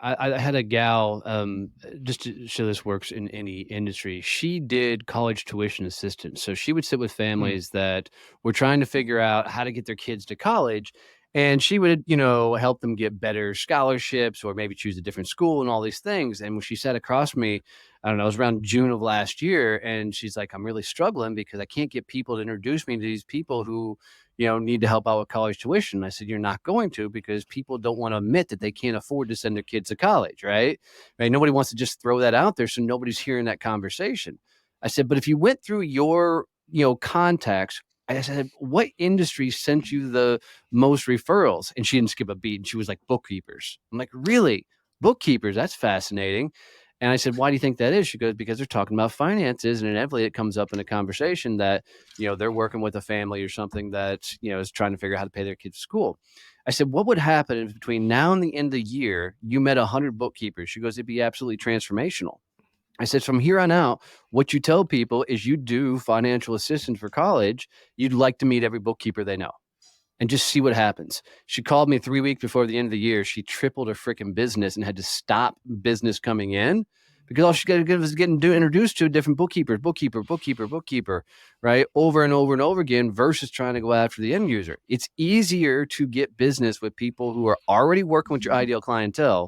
I had a gal, just to show this works in any industry. She did college tuition assistance. So she would sit with Mm, families that were trying to figure out how to get their kids to college. And she would, help them get better scholarships or maybe choose a different school and all these things. And when she sat across from me, I don't know, it was around June of last year. And she's like, I'm really struggling because I can't get people to introduce me to these people who need to help out with college tuition. I said, you're not going to because people don't want to admit that they can't afford to send their kids to college, right? Right. Nobody wants to just throw that out there. So nobody's hearing that conversation. I said, but if you went through your, contacts, I said, what industry sent you the most referrals? And she didn't skip a beat. And she was like, bookkeepers. I'm like, really? Bookkeepers? That's fascinating. And I said, why do you think that is? She goes, because they're talking about finances. And inevitably it comes up in a conversation that they're working with a family or something that, is trying to figure out how to pay their kids' school. I said, what would happen if between now and the end of the year, you met 100 bookkeepers? She goes, it'd be absolutely transformational. I said, from here on out, what you tell people is you do financial assistance for college. You'd like to meet every bookkeeper they know and just see what happens. She called me 3 weeks before the end of the year. She tripled her freaking business and had to stop business coming in because all she got to do was getting introduced to different bookkeeper, right? Over and over and over again versus trying to go after the end user. It's easier to get business with people who are already working with your ideal clientele